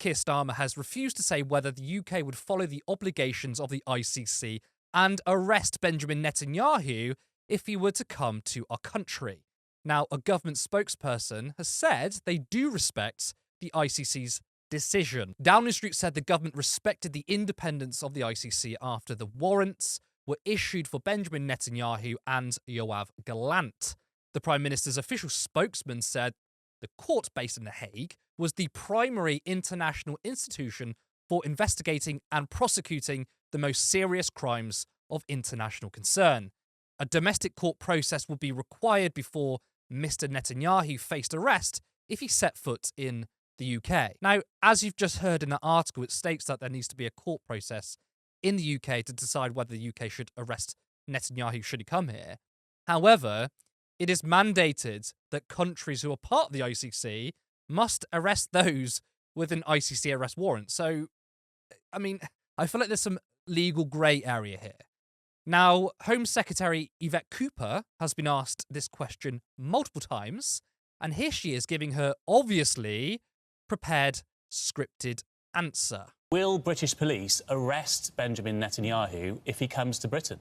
Keir Starmer has refused to say whether the UK would follow the obligations of the ICC and arrest Benjamin Netanyahu if he were to come to our country. Now, a government spokesperson has said they do respect the ICC's decision. Downing Street said the government respected the independence of the ICC after the warrants were issued for Benjamin Netanyahu and Yoav Gallant. The Prime Minister's official spokesman said the court based in The Hague was the primary international institution for investigating and prosecuting the most serious crimes of international concern. A domestic court process would be required before Mr. Netanyahu faced arrest if he set foot in the UK. Now, as you've just heard in the article, it states that there needs to be a court process in the UK to decide whether the UK should arrest Netanyahu should he come here. However, it is mandated that countries who are part of the ICC must arrest those with an ICC arrest warrant. So, I mean, I feel like there's some legal grey area here. Now, Home Secretary Yvette Cooper has been asked this question multiple times, and here she is giving her obviously prepared, scripted answer. Will British police arrest Benjamin Netanyahu if he comes to Britain?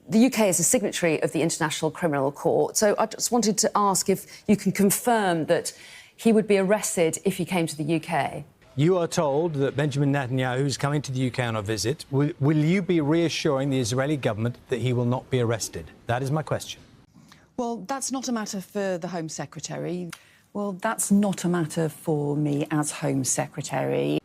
The UK is a signatory of the International Criminal Court, so I just wanted to ask if you can confirm that he would be arrested if he came to the UK. You are told that Benjamin Netanyahu is coming to the UK on a visit. Will you be reassuring the Israeli government that he will not be arrested? That is my question. Well, that's not a matter for the Home Secretary. Well, that's not a matter for me as Home Secretary.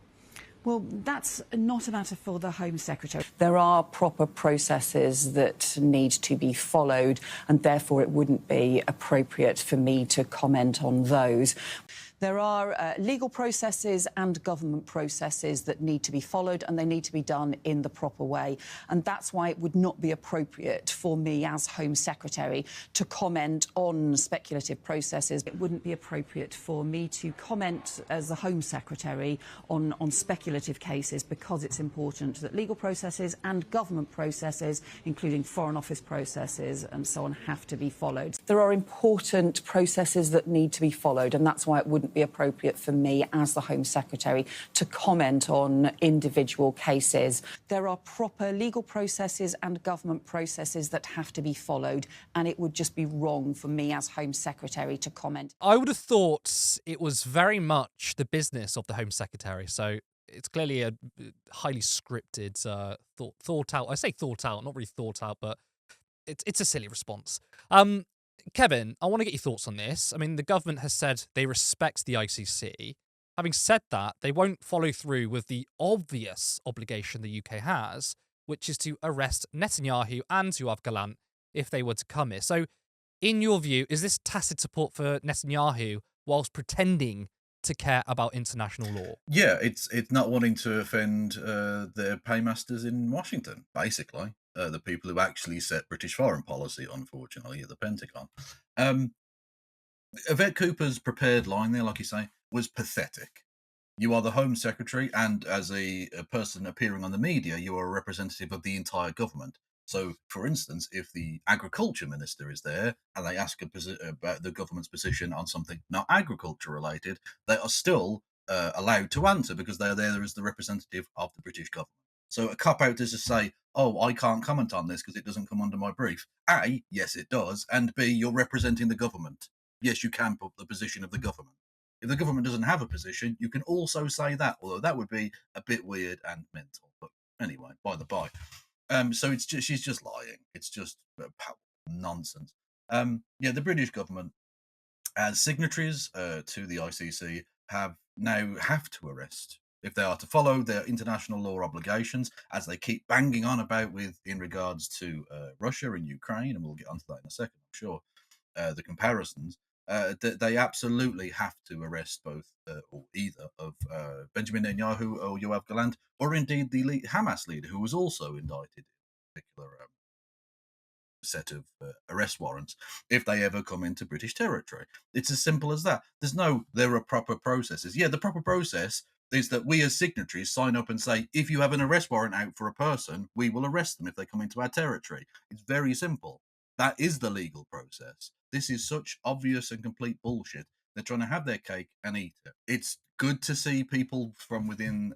Well, that's not a matter for the Home Secretary. There are proper processes that need to be followed, and therefore it wouldn't be appropriate for me to comment on those. There are legal processes and government processes that need to be followed, and they need to be done in the proper way. And that's why it would not be appropriate for me as Home Secretary to comment on speculative processes. It wouldn't be appropriate for me to comment as the Home Secretary on speculative cases, because it's important that legal processes and government processes, including Foreign Office processes and so on, have to be followed. There are important processes that need to be followed, and that's why it wouldn't be appropriate for me as the Home Secretary to comment on individual cases. There are proper legal processes and government processes that have to be followed, and it would just be wrong for me as Home Secretary to comment. I would have thought it was very much the business of the Home Secretary, so it's clearly a highly scripted, thought out. I say thought out, not really thought out, but it's a silly response. Kevin, I want to get your thoughts on this. I mean, the government has said they respect the ICC. Having said that, they won't follow through with the obvious obligation the UK has, which is to arrest Netanyahu and Yoav Gallant if they were to come here. So, in your view, is this tacit support for Netanyahu whilst pretending to care about international law? Yeah, it's not wanting to offend their paymasters in Washington, basically. The people who actually set British foreign policy, unfortunately, at the Pentagon. Yvette Cooper's prepared line there, like you say, was pathetic. You are the Home Secretary, and as a person appearing on the media, you are a representative of the entire government. So, for instance, if the Agriculture Minister is there and they ask about the government's position on something not agriculture related, they are still allowed to answer because they are there as the representative of the British government. So a cop-out is to say, oh, I can't comment on this because it doesn't come under my brief. A, yes, it does. And B, you're representing the government. Yes, you can put the position of the government. If the government doesn't have a position, you can also say that, although that would be a bit weird and mental. But anyway, by the by. So she's just lying. It's just nonsense. The British government, as signatories to the ICC, have to arrest if they are to follow their international law obligations, as they keep banging on about in regards to Russia and Ukraine, and we'll get onto that in a second, I'm sure, the comparisons, they absolutely have to arrest both or either of Benjamin Netanyahu or Yoav Gallant, or indeed the Hamas leader, who was also indicted in a particular set of arrest warrants if they ever come into British territory. It's as simple as that. There are proper processes. Yeah, the proper process is that we as signatories sign up and say, if you have an arrest warrant out for a person, we will arrest them if they come into our territory. It's very simple. That is the legal process. This is such obvious and complete bullshit They're trying to have their cake and eat it. It's good to see people from within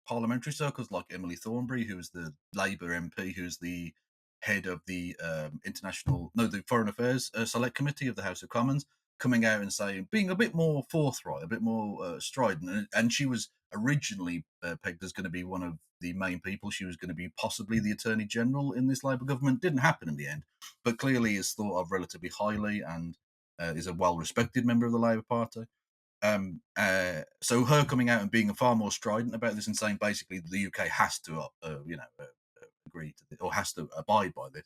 parliamentary circles like Emily Thornberry, who is the Labour MP, who's the head of the the Foreign Affairs Select Committee of the House of Commons, coming out and saying, being a bit more forthright, a bit more strident. And she was originally pegged as going to be one of the main people. She was going to be possibly the Attorney General in this Labour government. Didn't happen in the end, but clearly is thought of relatively highly and is a well-respected member of the Labour Party. So her coming out and being far more strident about this and saying basically the UK has to, agree to this, or has to abide by this,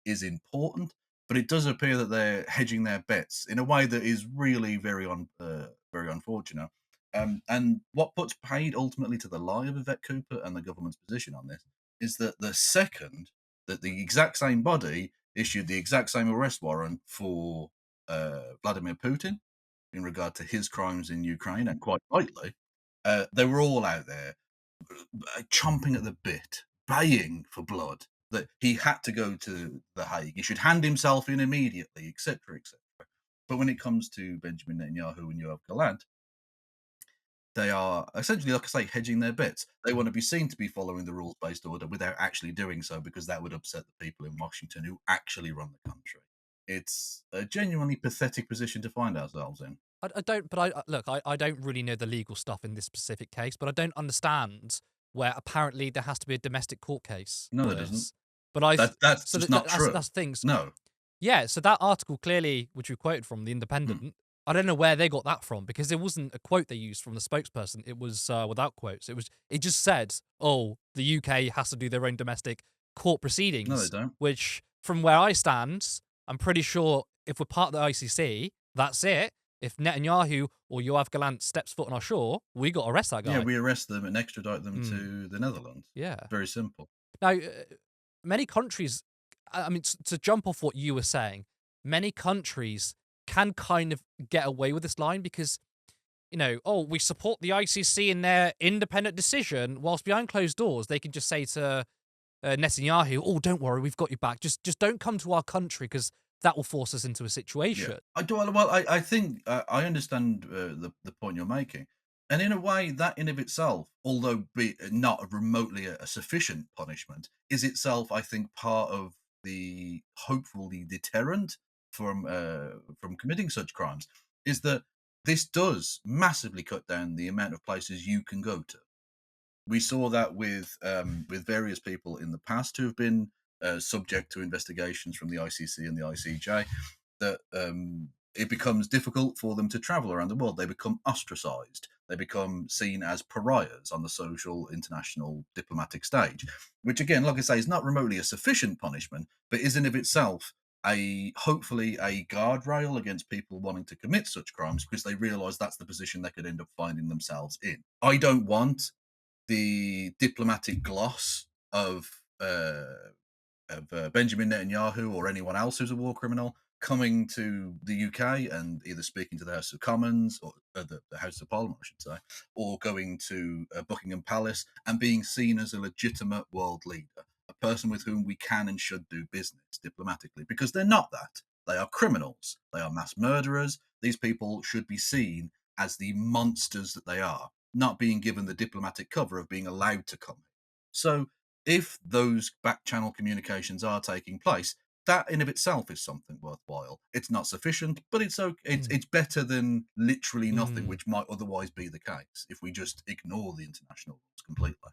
is important. But it does appear that they're hedging their bets in a way that is really very unfortunate. And what puts paid ultimately to the lie of Yvette Cooper and the government's position on this is that the second that the exact same body issued the exact same arrest warrant for Vladimir Putin in regard to his crimes in Ukraine, and quite rightly, they were all out there chomping at the bit, baying for blood, that he had to go to The Hague, he should hand himself in immediately, etc., etc. But when it comes to Benjamin Netanyahu and Yoav Gallant, they are essentially, like I say, hedging their bets. They want to be seen to be following the rules-based order without actually doing so, because that would upset the people in Washington who actually run the country. It's a genuinely pathetic position to find ourselves in. I don't, but I don't really know the legal stuff in this specific case, but I don't understand where apparently there has to be a domestic court case. No, for there this. doesn't. But That's just not true. That's things. No. Yeah, so that article clearly, which we quoted from The Independent, I don't know where they got that from, because it wasn't a quote they used from the spokesperson. It was without quotes. It just said, "Oh, the UK has to do their own domestic court proceedings." No, they don't. Which, from where I stand, I'm pretty sure if we're part of the ICC, that's it. If Netanyahu or Yoav Gallant steps foot on our shore, we got to arrest that guy. Yeah, we arrest them and extradite them to the Netherlands. Yeah. Very simple. Now, many countries, I mean, to jump off what you were saying, many countries can kind of get away with this line because, we support the ICC in their independent decision, whilst behind closed doors, they can just say to Netanyahu, "Oh, don't worry, we've got your back. Just don't come to our country because that will force us into a situation." Yeah. I think I understand the point you're making. And in a way, that in of itself, although be not remotely a sufficient punishment, is itself, I think, part of the hopefully deterrent from committing such crimes. Is that this does massively cut down the amount of places you can go to. We saw that with various people in the past who have been subject to investigations from the ICC and the ICJ, that it becomes difficult for them to travel around the world. They become ostracized. They become seen as pariahs on the social, international, diplomatic stage, which, again, like I say, is not remotely a sufficient punishment, but is in of itself hopefully a guardrail against people wanting to commit such crimes, because they realise that's the position they could end up finding themselves in. I don't want the diplomatic gloss of Benjamin Netanyahu or anyone else who's a war criminal coming to the UK and either speaking to the House of Commons or the House of Parliament, I should say, or going to Buckingham Palace and being seen as a legitimate world leader, a person with whom we can and should do business diplomatically, because they're not that. They are criminals. They are mass murderers. These people should be seen as the monsters that they are, not being given the diplomatic cover of being allowed to come. So if those back channel communications are taking place, that in of itself is something worthwhile. It's not sufficient, but it's okay. It's better than literally nothing, which might otherwise be the case if we just ignore the international rules completely.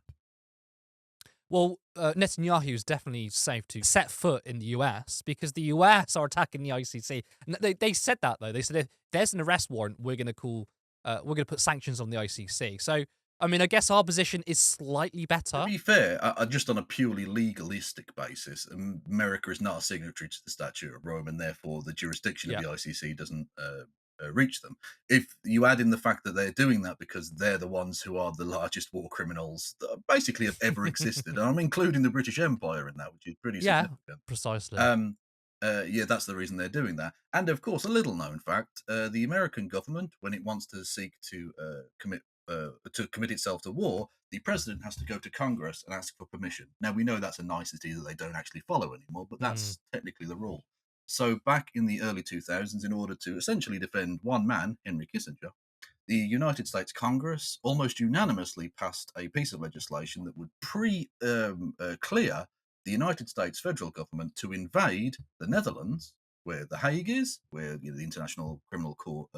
Well, Netanyahu is definitely safe to set foot in the US because the US are attacking the ICC. And they said that, though. They said if there's an arrest warrant, we're going to put sanctions on the ICC. So, I mean, I guess our position is slightly better. To be fair, just on a purely legalistic basis, America is not a signatory to the Statute of Rome, and therefore the jurisdiction of the ICC doesn't reach them. If you add in the fact that they're doing that because they're the ones who are the largest war criminals that basically have ever existed, and I'm including the British Empire in that, which is pretty significant. Precisely. That's the reason they're doing that. And of course, a little known fact, the American government, when it wants to seek to commit itself to war, the president has to go to Congress and ask for permission. Now, we know that's a nicety that they don't actually follow anymore, but that's technically the rule. So back in the early 2000s, in order to essentially defend one man, Henry Kissinger, the United States Congress almost unanimously passed a piece of legislation that would clear the United States federal government to invade the Netherlands, where The Hague is, where the International Criminal Court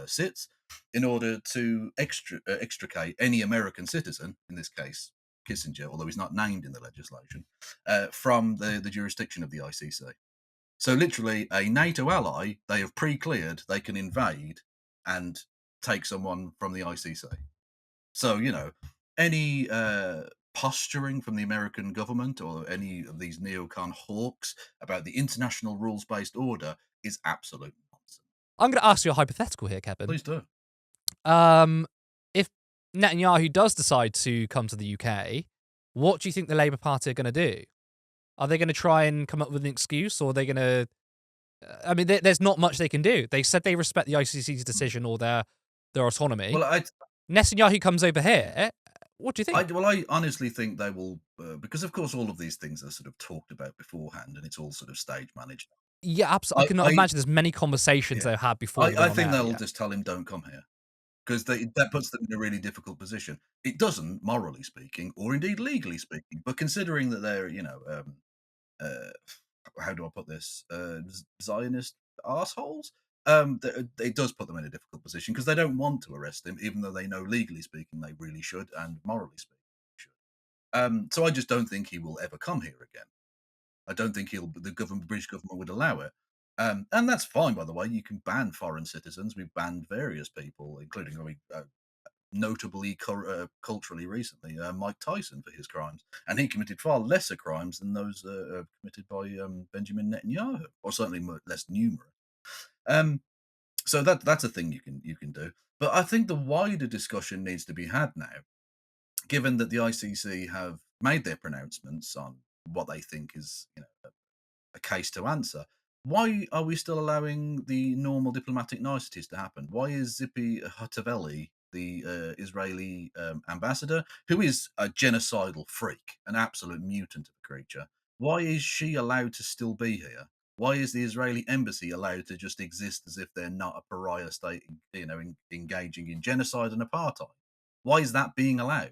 sits, in order to extricate any American citizen, in this case Kissinger, although he's not named in the legislation, from the jurisdiction of the ICC. So literally, a NATO ally, they have pre-cleared, they can invade and take someone from the ICC. So, any posturing from the American government or any of these neocon hawks about the international rules-based order is absolute nonsense. I'm going to ask you a hypothetical here, Kevin. Please do. If Netanyahu does decide to come to the UK, what do you think the Labour Party are going to do? Are they going to try and come up with an excuse, or are they going to... I mean, there's not much they can do. They said they respect the ICC's decision or their autonomy. Well, Netanyahu comes over here. What do you think? I honestly think they will, because of course all of these things are sort of talked about beforehand, and it's all sort of stage managed. Yeah, absolutely. I cannot imagine there's many conversations they've had before. I think they'll just tell him, don't come here. Because that puts them in a really difficult position. It doesn't, morally speaking, or indeed legally speaking, but considering that they're, how do I put this, Zionist arseholes, it does put them in a difficult position because they don't want to arrest him, even though they know legally speaking they really should, and morally speaking they should. So I just don't think he will ever come here again. I don't think the British government would allow it. And that's fine, by the way. You can ban foreign citizens. We've banned various people, including, notably culturally recently, Mike Tyson for his crimes. And he committed far lesser crimes than those committed by Benjamin Netanyahu, or certainly less numerous. So that's a thing you can do. But I think the wider discussion needs to be had now, given that the ICC have made their pronouncements on what they think is a case to answer. Why are we still allowing the normal diplomatic niceties to happen? Why is Zippy Hatavelli, the Israeli ambassador, who is a genocidal freak, an absolute mutant of a creature, why is she allowed to still be here? Why is the Israeli embassy allowed to just exist as if they're not a pariah state, engaging in genocide and apartheid? Why is that being allowed?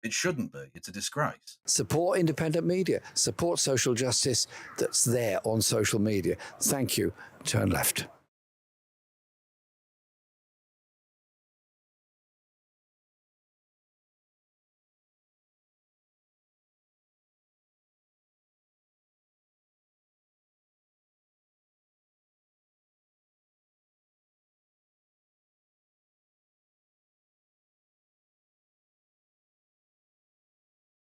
It shouldn't be. It's a disgrace. Support independent media. Support social justice that's there on social media. Thank you. Turn left.